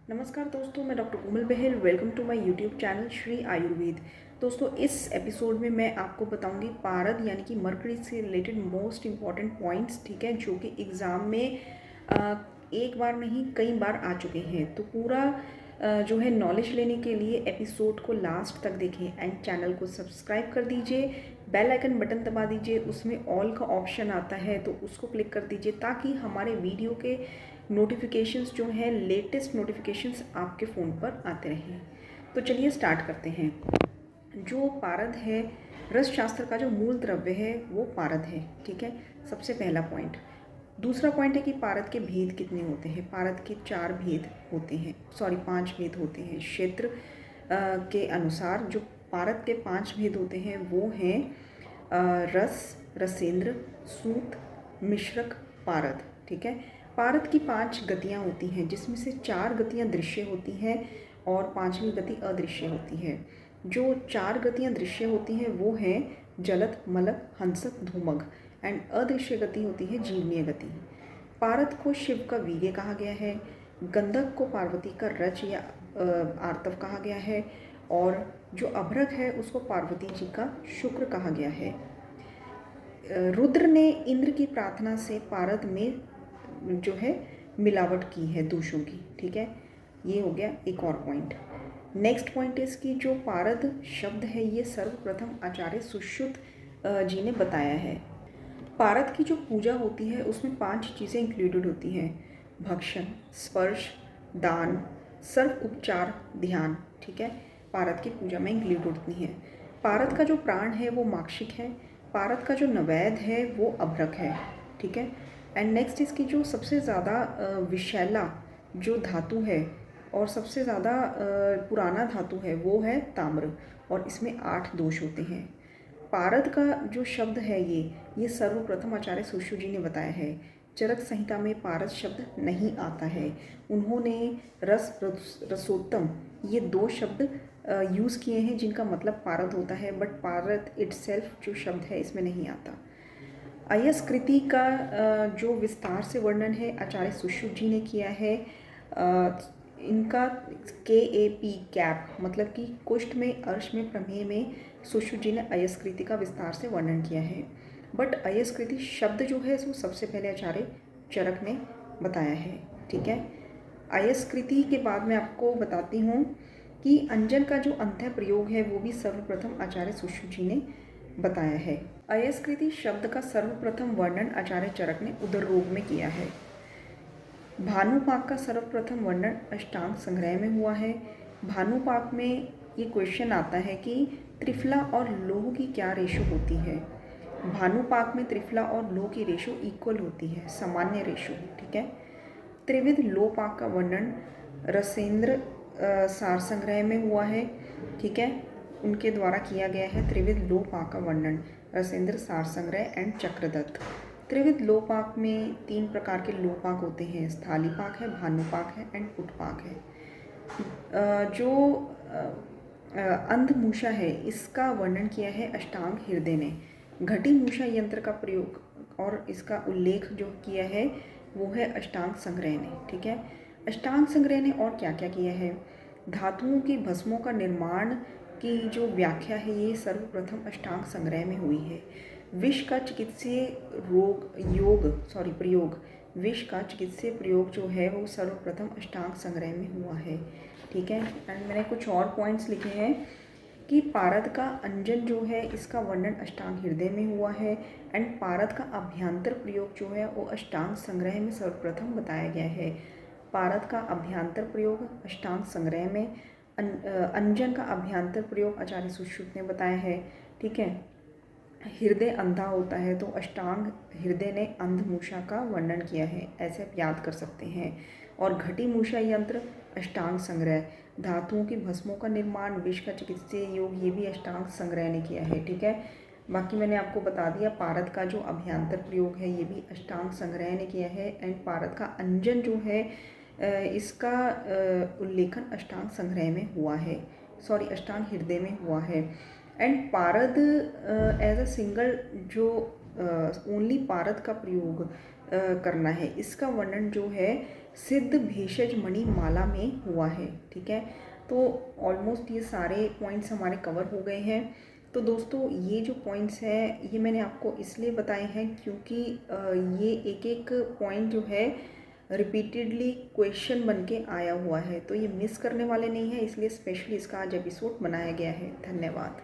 नमस्कार दोस्तों, मैं doctor Komal Bahal. Welcome to my YouTube channel Shri Ayurveda. दोस्तों, इस एपिसोड में मैं आपको बताऊंगी पारद यानी कि मर्करी से रिलेटेड मोस्ट इम्पॉर्टेंट पॉइंट्स, ठीक है, जो कि एग्ज़ाम में एक बार नहीं कई बार आ चुके हैं। तो पूरा जो है नॉलेज लेने के लिए एपिसोड को लास्ट तक देखें एंड चैनल को सब्सक्राइब कर दीजिए। बेल आइकन बटन दबा दीजिए, उसमें ऑल का ऑप्शन आता है तो उसको क्लिक कर दीजिए ताकि हमारे वीडियो के नोटिफिकेशंस जो हैं, लेटेस्ट नोटिफिकेशंस आपके फ़ोन पर आते रहें। तो चलिए स्टार्ट करते हैं। जो पारद है, रस शास्त्र का जो मूल द्रव्य है वो पारद है, ठीक है, सबसे पहला पॉइंट। दूसरा पॉइंट है कि पारद के भेद कितने होते हैं। पारद के 4 भेद होते हैं, 5 भेद होते हैं। क्षेत्र के अनुसार जो पारद के 5 भेद होते हैं वो हैं रस, रसेंद्र, सूत, मिश्रक, पारद, ठीक है। पारद की 5 गतियाँ होती हैं, जिसमें से 4 गतियाँ दृश्य होती हैं और 5वीं गति अदृश्य होती है। जो 4 गतियाँ दृश्य होती हैं वो हैं जलद, मलक, हंसक, धूमक एंड अदृश्य गति होती है जीवनीय गति। पारद को शिव का वीर्य कहा गया है, गंधक को पार्वती का रज या आर्तव कहा गया है और जो अभ्रक है उसको पार्वती जी का शुक्र कहा गया है। रुद्र ने इंद्र की प्रार्थना से पारद में जो है मिलावट की है दूषों की, ठीक है। ये हो गया एक और पॉइंट। नेक्स्ट पॉइंट इसकी जो पारद शब्द है ये सर्वप्रथम आचार्य सुश्रुत जी ने बताया है। पारद की जो पूजा होती है उसमें 5 चीज़ें इंक्लूडेड होती हैं: भक्षण, स्पर्श, दान, सर्व उपचार, ध्यान, ठीक है, पारद की पूजा में इंक्लूड होती हैं। पारद का जो प्राण है वो माक्षिक है। पारद का जो नवैध है वो अभ्रक है, ठीक है। एंड नेक्स्ट इसकी जो सबसे ज़्यादा विषैला जो धातु है और सबसे ज़्यादा पुराना धातु है वो है ताम्र, और इसमें 8 दोष होते हैं। पारद का जो शब्द है ये सर्वप्रथम आचार्य सुश्रुत जी ने बताया है। चरक संहिता में पारद शब्द नहीं आता है। उन्होंने रसोत्तम ये 2 शब्द यूज़ किए हैं जिनका मतलब पारद होता है, बट पारद इटसेल्फ जो शब्द है इसमें नहीं आता। अयस्कृति का जो विस्तार से वर्णन है आचार्य सुश्रुत जी ने किया है। इनका KAP कैप मतलब कि कुष्ठ में, अर्श में, प्रमेय में सुश्रुत जी ने अयस्कृति का विस्तार से वर्णन किया है। बट अयस्कृति शब्द जो है वो सबसे पहले आचार्य चरक ने बताया है, ठीक है। अयस्कृति के बाद मैं आपको बताती हूँ कि अंजन का जो अंत्य प्रयोग है वो भी सर्वप्रथम आचार्य सुश्रुत जी ने बताया है। अयस्कृति शब्द का सर्वप्रथम वर्णन आचार्य चरक ने उदर रोग में किया है। भानुपाक का सर्वप्रथम वर्णन अष्टांग संग्रह में हुआ है। भानुपाक में ये क्वेश्चन आता है कि त्रिफला और लौह की क्या रेशो होती है। भानुपाक में त्रिफला और लौह की रेशो इक्वल होती है, सामान्य रेशो, ठीक है। त्रिविध लोपाक का वर्णन रसेंद्र सार संग्रह में हुआ है, ठीक है, उनके द्वारा किया गया है त्रिविध लोपाक का वर्णन, रसेंद्र सार संग्रह एंड चक्रदत्त। त्रिविध लोपाक में 3 प्रकार के लोपाक होते हैं: स्थालीपाक है, भानुपाक है एंड पुटपाक है। जो अंधमूषा है इसका वर्णन किया है अष्टांग हृदय ने। घटी मूषा यंत्र का प्रयोग और इसका उल्लेख जो किया है वो है अष्टांग संग्रह ने, ठीक है। अष्टांग संग्रह ने और क्या क्या किया है? धातुओं की भस्मों का निर्माण की जो व्याख्या है ये सर्वप्रथम अष्टांग संग्रह में हुई है। विष का चिकित्सीय प्रयोग, विष का चिकित्सीय प्रयोग जो है वो सर्वप्रथम अष्टांग संग्रह में हुआ है, ठीक है। एंड मैंने कुछ और पॉइंट्स लिखे हैं कि पारद का अंजन जो है इसका वर्णन अष्टांग हृदय में हुआ है एंड पारद का अभ्यांतर प्रयोग जो है वो अष्टांग संग्रह में सर्वप्रथम बताया गया है। पारद का अभ्यांतर प्रयोग अष्टांग संग्रह में, अंजन का अभ्यांतर प्रयोग आचार्य सुश्रुत ने बताया है, ठीक है। हृदय अंधा होता है तो अष्टांग हृदय ने अंधमूषा का वर्णन किया है, ऐसे आप याद कर सकते हैं। और घटी मूषा यंत्र अष्टांग संग्रह, धातुओं की भस्मों का निर्माण, विष का चिकित्सीय योग, ये भी अष्टांग संग्रह ने किया है, ठीक है। बाकी मैंने आपको बता दिया पारद का जो अभ्यांतर प्रयोग है ये भी अष्टांग संग्रह ने किया है एंड पारद का अंजन जो है इसका उल्लेखन अष्टांग संग्रह में हुआ है, अष्टांग हृदय में हुआ है। एंड पारद एज अ सिंगल जो ओनली पारद का प्रयोग करना है, इसका वर्णन जो है सिद्ध भेषज मणि माला में हुआ है। ठीक है, तो ऑलमोस्ट ये सारे पॉइंट्स हमारे कवर हो गए हैं। तो दोस्तों ये जो पॉइंट्स हैं ये मैंने आपको इसलिए बताए हैं क्योंकि ये एक एक पॉइंट जो है रिपीटेडली क्वेश्चन बन के आया हुआ है, तो ये मिस करने वाले नहीं है, इसलिए स्पेशली इसका आज एपिसोड बनाया गया है। धन्यवाद।